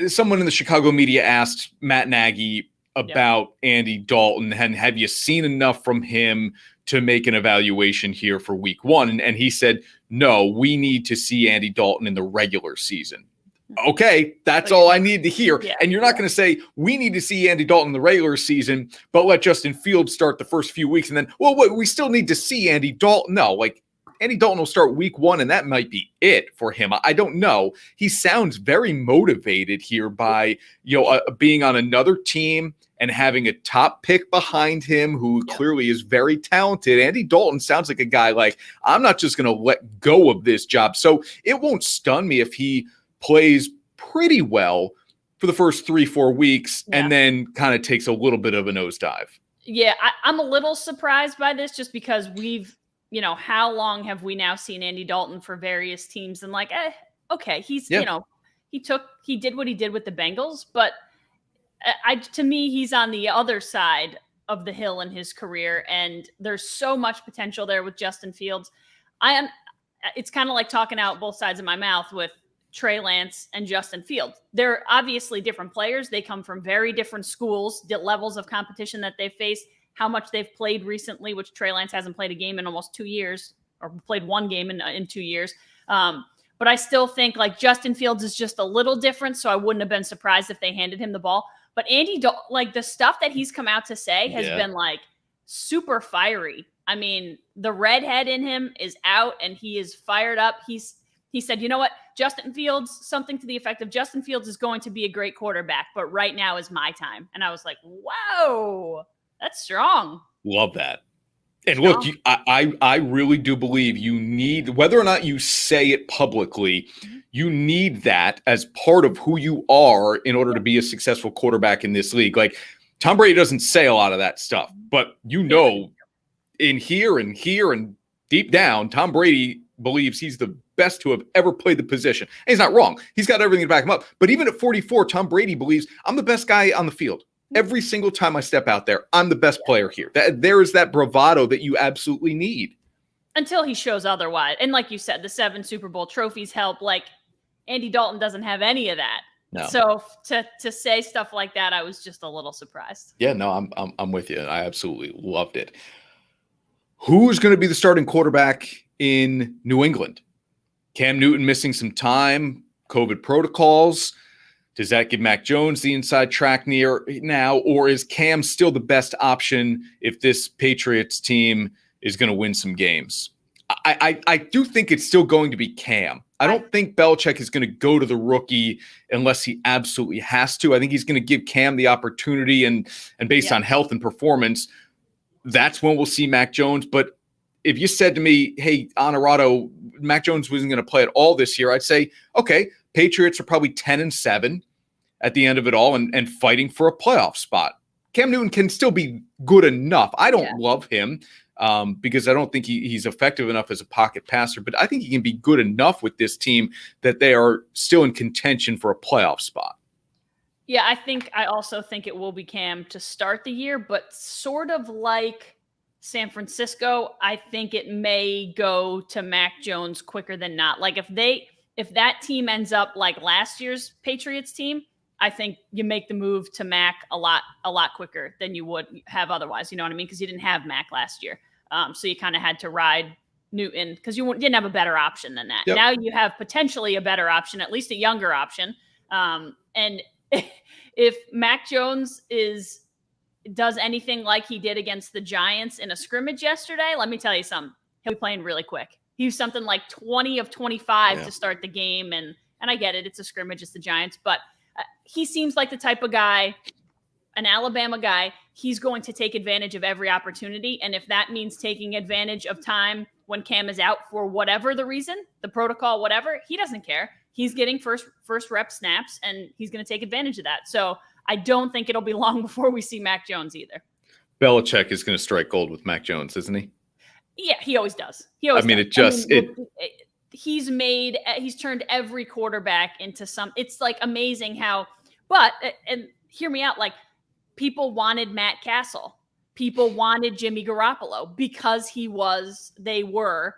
someone in the Chicago media asked Matt Nagy about Andy Dalton and have you seen enough from him to make an evaluation here for week one? And he said, no, we need to see Andy Dalton in the regular season. Okay, that's all I need to hear. Yeah. And you're not going to say, we need to see Andy Dalton in the regular season, but let Justin Fields start the first few weeks. And then, well, we still need to see Andy Dalton. No, like Andy Dalton will start week one, and that might be it for him. I don't know. He sounds very motivated here by, being on another team and having a top pick behind him who clearly is very talented. Andy Dalton sounds like a guy like, I'm not just going to let go of this job. So it won't stun me if he plays pretty well for the first 3-4 weeks and then kind of takes a little bit of a nosedive. Yeah, I'm a little surprised by this just because we've, how long have we now seen Andy Dalton for various teams and like, okay, he's, he did what he did with the Bengals, but to me, he's on the other side of the hill in his career. And there's so much potential there with Justin Fields. It's kind of like talking out both sides of my mouth with Trey Lance and Justin Fields. They're obviously different players. They come from very different schools, the levels of competition that they face, how much they've played recently, which Trey Lance hasn't played a game in almost 2 years or played one game in 2 years. But I still think like Justin Fields is just a little different. So I wouldn't have been surprised if they handed him the ball. But Andy, like the stuff that he's come out to say has been like super fiery. I mean, the redhead in him is out and he is fired up. He said, you know what, Justin Fields, something to the effect of Justin Fields is going to be a great quarterback, but right now is my time. And I was like, whoa, that's strong. Love that. And look, I really do believe you need, whether or not you say it publicly, you need that as part of who you are in order to be a successful quarterback in this league. Like Tom Brady doesn't say a lot of that stuff, but in here and deep down, Tom Brady believes he's the best to have ever played the position. And he's not wrong. He's got everything to back him up. But even at 44, Tom Brady believes I'm the best guy on the field. Every single time I step out there, I'm the best player here. There is that bravado that you absolutely need. Until he shows otherwise. And like you said, the 7 Super Bowl trophies help. Like Andy Dalton doesn't have any of that. No. So to say stuff like that, I was just a little surprised. Yeah, no, I'm with you. I absolutely loved it. Who's going to be the starting quarterback in New England? Cam Newton missing some time, COVID protocols. Does that give Mac Jones the inside track now, or is Cam still the best option if this Patriots team is going to win some games? I do think it's still going to be Cam. I don't think Belichick is going to go to the rookie unless he absolutely has to. I think he's going to give Cam the opportunity, and based on health and performance, that's when we'll see Mac Jones. But if you said to me, hey, Honorado, Mac Jones wasn't going to play at all this year, I'd say, okay, Patriots are probably 10-7 at the end of it all and fighting for a playoff spot. Cam Newton can still be good enough. I don't love him because I don't think he's effective enough as a pocket passer, but I think he can be good enough with this team that they are still in contention for a playoff spot. Yeah, I also think it will be Cam to start the year, but sort of like San Francisco, I think it may go to Mac Jones quicker than not. Like if that team ends up like last year's Patriots team, I think you make the move to Mac a lot quicker than you would have otherwise. You know what I mean? Because you didn't have Mac last year. So you kind of had to ride Newton because you didn't have a better option than that. Yep. Now you have potentially a better option, at least a younger option. And if Mac Jones does anything like he did against the Giants in a scrimmage yesterday, let me tell you something. He'll be playing really quick. He was something like 20 of 25 to start the game. And I get it. It's a scrimmage. It's the Giants. But he seems like the type of guy, an Alabama guy, he's going to take advantage of every opportunity. And if that means taking advantage of time when Cam is out for whatever the reason, the protocol, whatever, he doesn't care. He's getting first rep snaps, and he's going to take advantage of that. So I don't think it'll be long before we see Mac Jones either. Belichick is going to strike gold with Mac Jones, isn't he? Yeah, he always does. He's turned every quarterback into some. It's like amazing how. But and hear me out, like people wanted Matt Castle. People wanted Jimmy Garoppolo because they were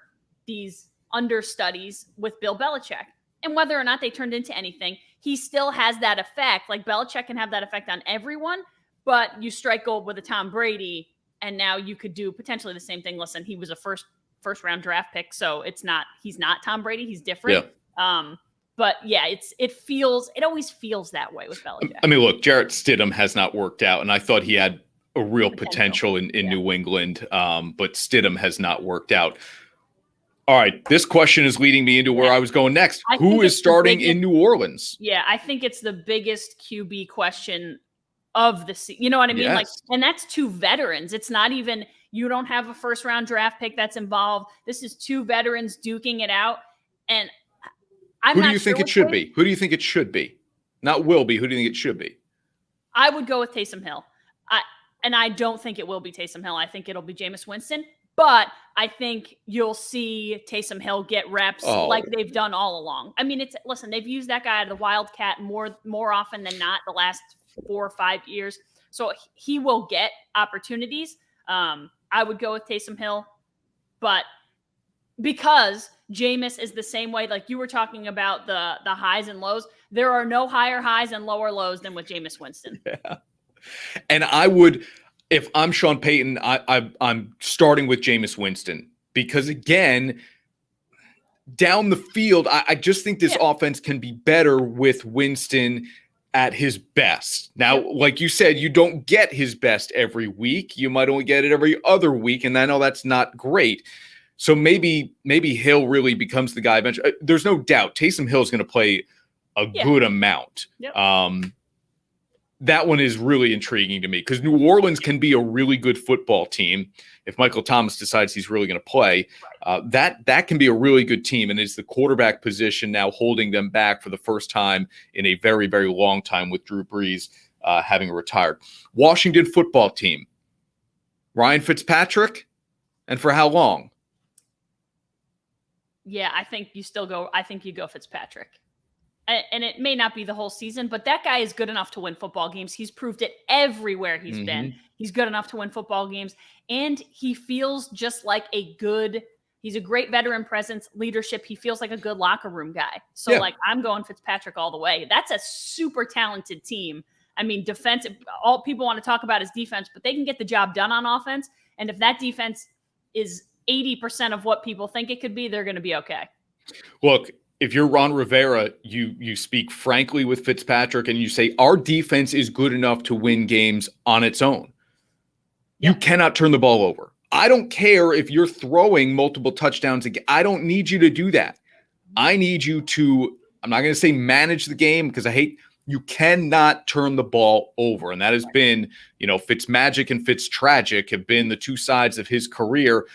these understudies with Bill Belichick. And whether or not they turned into anything, he still has that effect. Like Belichick can have that effect on everyone, but you strike gold with a Tom Brady, and now you could do potentially the same thing. Listen, he was a first round draft pick, so he's not Tom Brady. He's different. Yeah. But yeah, it always feels that way with Belichick. I mean, look, Jarrett Stidham has not worked out, and I thought he had a real potential in New England, but Stidham has not worked out. All right, this question is leading me into where I was going next. Who is starting in New Orleans? Yeah, I think it's the biggest QB question of the season. You know what I mean? Yes. Like, and that's two veterans. It's not even, you don't have a first round draft pick that's involved. This is two veterans duking it out. And who do you think it should be? Who do you think it should be? Not will be. Who do you think it should be? I would go with Taysom Hill. And I don't think it will be Taysom Hill. I think it'll be Jameis Winston. But I think you'll see Taysom Hill get reps like they've done all along. I mean, they've used that guy, the Wildcat, more often than not the last 4 or 5 years. So he will get opportunities. I would go with Taysom Hill. But because Jameis is the same way, like you were talking about the highs and lows, there are no higher highs and lower lows than with Jameis Winston. Yeah. And I would, if I'm Sean Payton, I'm starting with Jameis Winston because, again, down the field, I just think this offense can be better with Winston at his best. Now, like you said, you don't get his best every week. You might only get it every other week, and I know that's not great. So maybe Hill really becomes the guy eventually. There's no doubt Taysom Hill is going to play a good amount. Yep. That one is really intriguing to me because New Orleans can be a really good football team if Michael Thomas decides he's really going to play. That can be a really good team, and it's the quarterback position now holding them back for the first time in a very, very long time with Drew Brees having retired. Washington football team, Ryan Fitzpatrick, and for how long? Yeah, I think you go Fitzpatrick. And it may not be the whole season, but that guy is good enough to win football games. He's proved it everywhere he's been. He's good enough to win football games. And he feels just like he's a great veteran presence, leadership. He feels like a good locker room guy. So I'm going Fitzpatrick all the way. That's a super talented team. I mean, defensive, all people want to talk about is defense, but they can get the job done on offense. And if that defense is 80% of what people think it could be, they're going to be okay. Look, if you're Ron Rivera, you speak frankly with Fitzpatrick and you say, our defense is good enough to win games on its own. You cannot turn the ball over. I don't care if you're throwing multiple touchdowns. I don't need you to do that. I need you to, I'm not going to say manage the game because you cannot turn the ball over. And that has been, Fitzmagic and Fitztragic have been the two sides of his career.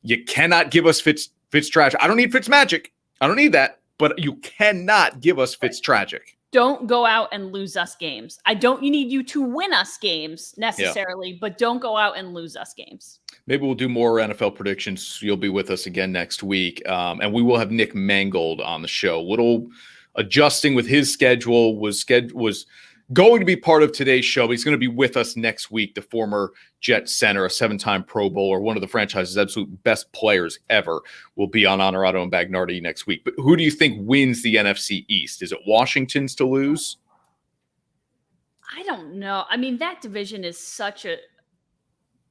You cannot give us Fitztragic. I don't need Fitzmagic. I don't need that. But you cannot give us Fitztragic. Don't go out and lose us games. You need you to win us games necessarily, but don't go out and lose us games. Maybe we'll do more NFL predictions. You'll be with us again next week. And we will have Nick Mangold on the show. Little adjusting with his schedule was going to be part of today's show, but he's going to be with us next week. The former Jet center, a 7-time Pro Bowler, one of the franchise's absolute best players ever, will be on Honorado and Bagnardi next week. But who do you think wins the NFC East? Is it Washington's to lose? I don't know. I mean, that division is such a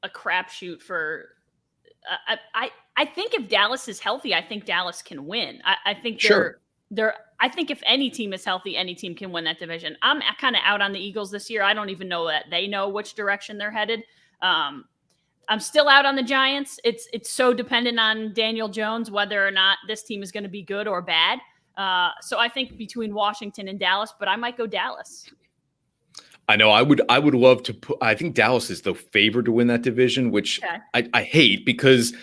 crapshoot for. I think if Dallas is healthy, I think Dallas can win. I think I think if any team is healthy, any team can win that division. I'm kind of out on the Eagles this year. I don't even know that they know which direction they're headed. I'm still out on the Giants. It's so dependent on Daniel Jones, whether or not this team is going to be good or bad. So I think between Washington and Dallas, but I might go Dallas. I know I would love to put, I think Dallas is the favorite to win that division, which I hate because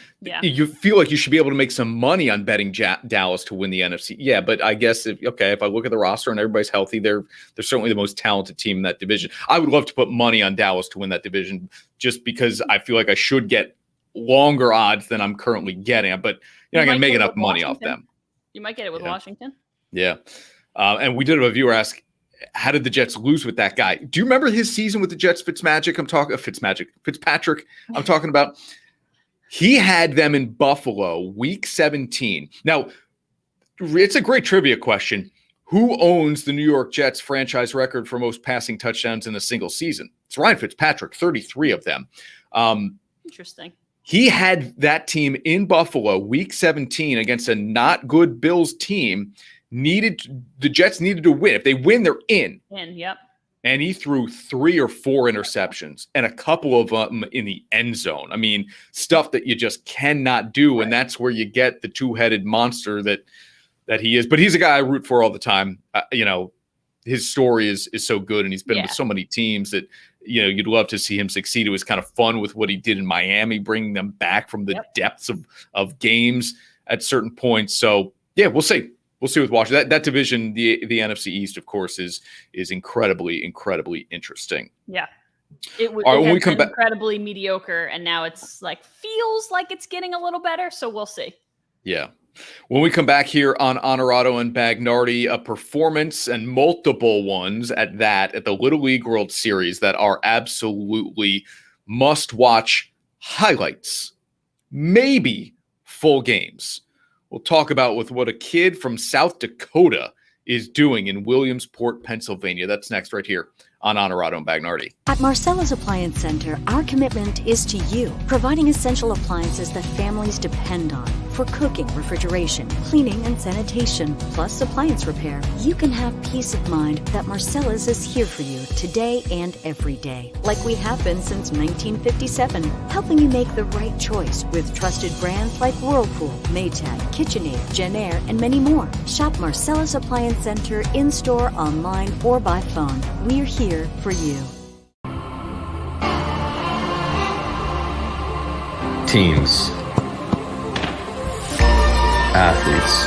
you feel like you should be able to make some money on betting Dallas to win the NFC. Yeah, but I guess if I look at the roster and everybody's healthy, they're certainly the most talented team in that division. I would love to put money on Dallas to win that division just because I feel like I should get longer odds than I'm currently getting, but you're not going to make enough money off them. You might get it with Washington. Yeah. And we did have a viewer ask, how did the Jets lose with that guy? Do you remember his season with the Jets? Fitzpatrick. I'm talking about. He had them in Buffalo week 17. Now, it's a great trivia question. Who owns the New York Jets franchise record for most passing touchdowns in a single season? It's Ryan Fitzpatrick, 33 of them. Interesting. He had that team in Buffalo week 17 against a not good Bills team. The Jets needed to win. If they win, they're in. Yep. And he threw 3 or 4 interceptions and a couple of them in the end zone. I mean, stuff that you just cannot do. And that's where you get the two-headed monster that he is. But he's a guy I root for all the time. His story is so good, and he's been with so many teams that, you'd love to see him succeed. It was kind of fun with what he did in Miami, bringing them back from the depths of games at certain points. So, yeah, we'll see. We'll see with Washington. That division, the NFC East, of course, is incredibly, incredibly interesting. Yeah. It was incredibly mediocre, and now it's feels like it's getting a little better, so we'll see. Yeah. When we come back here on Honorado and Bagnardi, a performance and multiple ones at the Little League World Series that are absolutely must-watch highlights, maybe full games. We'll talk about what a kid from South Dakota is doing in Williamsport, Pennsylvania. That's next right here on Honorado and Bagnardi. At Marcella's Appliance Center, our commitment is to you, providing essential appliances that families depend on for cooking, refrigeration, cleaning, and sanitation, plus appliance repair. You can have peace of mind that Marcella's is here for you today and every day, like we have been since 1957, helping you make the right choice with trusted brands like Whirlpool, Maytag, KitchenAid, Genair, and many more. Shop Marcella's Appliance Center in-store, online, or by phone. We're here for you. Teams, athletes,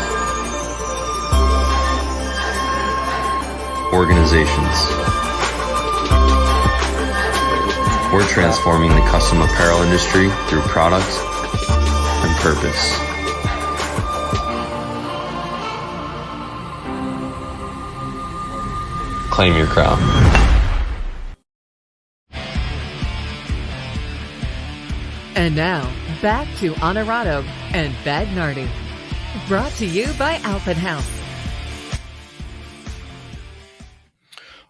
organizations. We're transforming the custom apparel industry through product and purpose. Claim your crown. And now, back to Honorado and Bagnardi. Brought to you by Alpen House.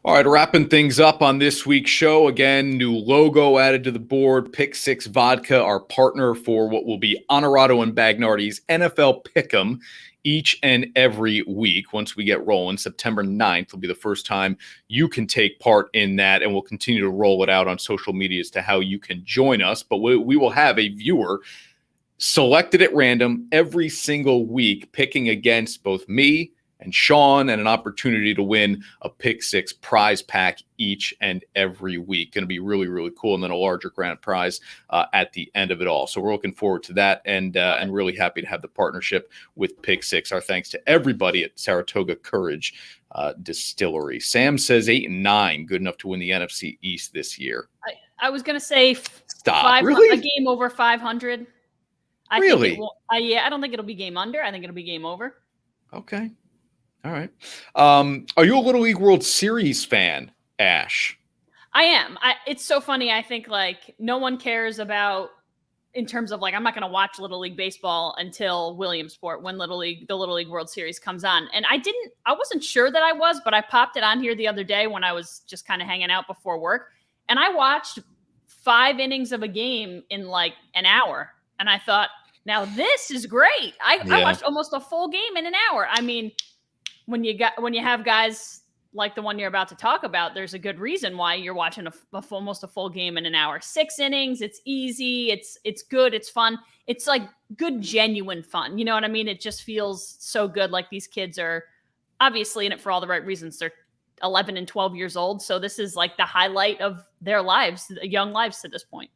All right, wrapping things up on this week's show. Again, new logo added to the board. Pick Six Vodka, our partner for what will be Honorado and Bagnardi's NFL Pick'em each and every week. Once we get rolling, September 9th will be the first time you can take part in that, and we'll continue to roll it out on social media as to how you can join us. But we will have a viewer selected at random every single week, picking against both me and Sean, and an opportunity to win a Pick Six prize pack each and every week. Going to be really, really cool. And then a larger grand prize at the end of it all. So we're looking forward to that, and really happy to have the partnership with Pick Six. Our thanks to everybody at Saratoga Courage Distillery. Sam says 8 and 9, good enough to win the NFC East this year. I was going to say really? A game over 500. Really? I don't think it'll be game under. I think it'll be game over. Okay. All right. Are you a Little League World Series fan, Ash? I am. It's so funny. I think no one cares about, in terms of I'm not going to watch Little League baseball until Williamsport, when the Little League World Series comes on. And I wasn't sure that I was, but I popped it on here the other day when I was just kind of hanging out before work. And I watched 5 innings of a game in an hour. And I thought, now this is great. I watched almost a full game in an hour. I mean, when you have guys like the one you're about to talk about, there's a good reason why you're watching almost a full game in an hour. 6 innings, it's easy, it's good, it's fun. It's good, genuine fun. You know what I mean? It just feels so good. These kids are obviously in it for all the right reasons. They're 11 and 12 years old. So this is the highlight of their lives, young lives to this point.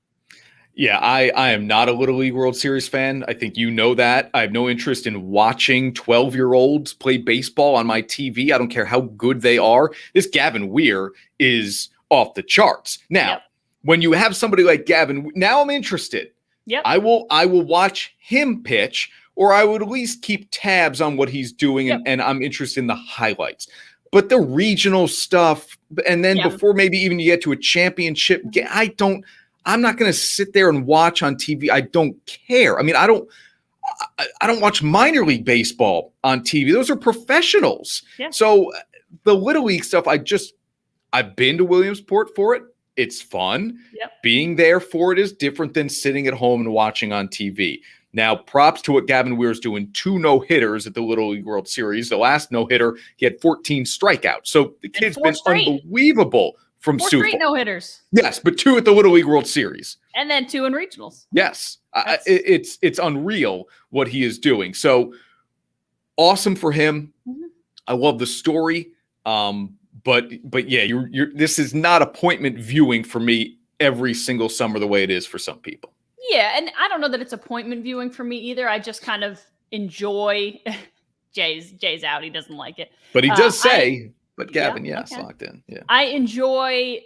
Yeah, I am not a Little League World Series fan. I think you know that. I have no interest in watching 12-year-olds play baseball on my TV. I don't care how good they are. This Gavin Weir is off the charts. Now, when you have somebody like Gavin, now I'm interested. Yep. I will watch him pitch, or I would at least keep tabs on what he's doing, and I'm interested in the highlights. but the regional stuff, and then Yeah. before maybe even you get to a championship, I'm not going to sit there and watch on TV. I don't care. I mean, I don't watch minor league baseball on TV. Those are professionals. Yeah. So the Little League stuff, I've been to Williamsport for it. It's fun. Yep. Being there for it is different than sitting at home and watching on TV. Now, props to what Gavin Weir's doing. 2 no-hitters at the Little League World Series. The last no-hitter, he had 14 strikeouts. So the kid's been unbelievable from Sioux Falls. 4 straight no-hitters. Yes, but 2 at the Little League World Series. And then 2 in regionals. Yes. It's unreal what he is doing. So awesome for him. Mhm. I love the story. But yeah, this is not appointment viewing for me every single summer the way it is for some people. Yeah, and I don't know that it's appointment viewing for me either. I just kind of enjoy Jay's out. He doesn't like it. But he does say, but Gavin, yeah, yes, okay. locked in. Yeah. I enjoy,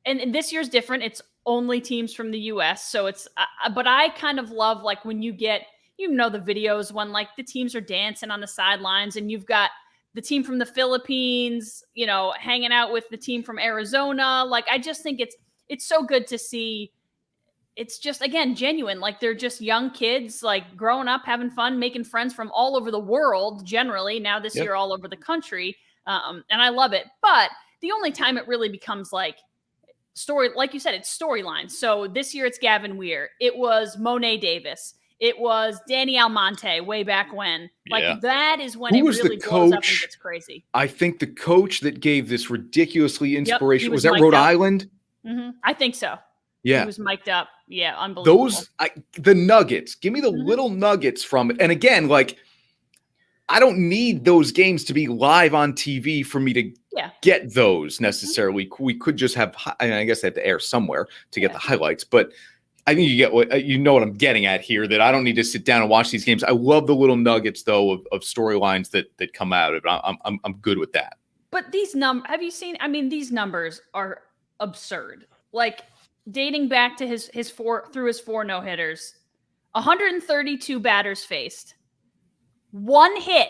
and this year's different. It's only teams from the U.S. So it's, but I kind of love like when you get, the videos when like the teams are dancing on the sidelines and you've got the team from the Philippines, hanging out with the team from Arizona. Like, I just think it's so good to see. It's just, again, genuine. Like, they're just young kids, like growing up, having fun, making friends from all over the world generally. Now this year, all over the country. And I love it. But the only time it really becomes like story, like you said, it's storylines. So this year it's Gavin Weir. It was Monet Davis. It was Danny Almonte way back when. Like, that is when it really blows up and gets crazy. I think the coach that gave this ridiculously inspirational, was that Rhode Island? Mm-hmm. I think so. Yeah. He was mic'd up. Yeah, unbelievable. The nuggets. Give me the little nuggets from it. And again, like, I don't need those games to be live on TV for me to get those necessarily. We could just have, I guess they have to air somewhere to get the highlights, but I think you know what I'm getting at here, that I don't need to sit down and watch these games. I love the little nuggets though of storylines that come out of it. I'm good with that. But these have you seen? I mean, these numbers are absurd. Like, dating back to his 4 no-hitters, 132 batters faced, 1 hit.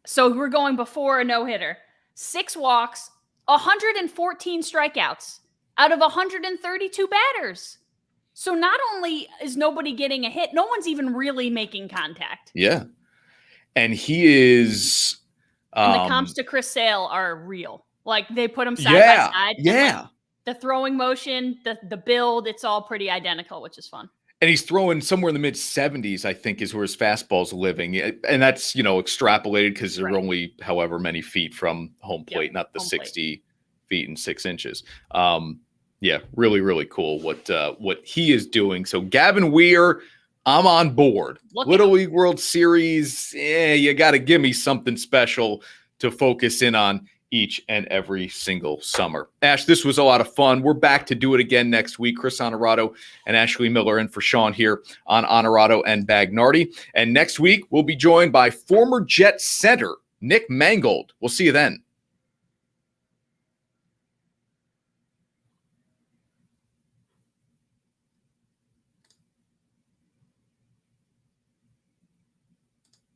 So we're going before a no-hitter, 6 walks, 114 strikeouts out of 132 batters. So not only is nobody getting a hit, no one's even really making contact. Yeah. And he is. And the comps to Chris Sale are real. Like, they put him side by side. Yeah. The throwing motion, the build, it's all pretty identical, which is fun. And he's throwing somewhere in the mid-70s, I think, is where his fastball's living. And that's, extrapolated because they're only however many feet from home plate, not the 60 feet and 6 inches. Yeah, really, really cool what he is doing. So Gavin Weir, I'm on board. Little League World Series, you got to give me something special to focus in on each and every single summer. Ash, this was a lot of fun. We're back to do it again next week. Chris Honorado and Ashley Miller in for Sean here on Honorado and Bagnardi. And next week, we'll be joined by former Jet center Nick Mangold. We'll see you then.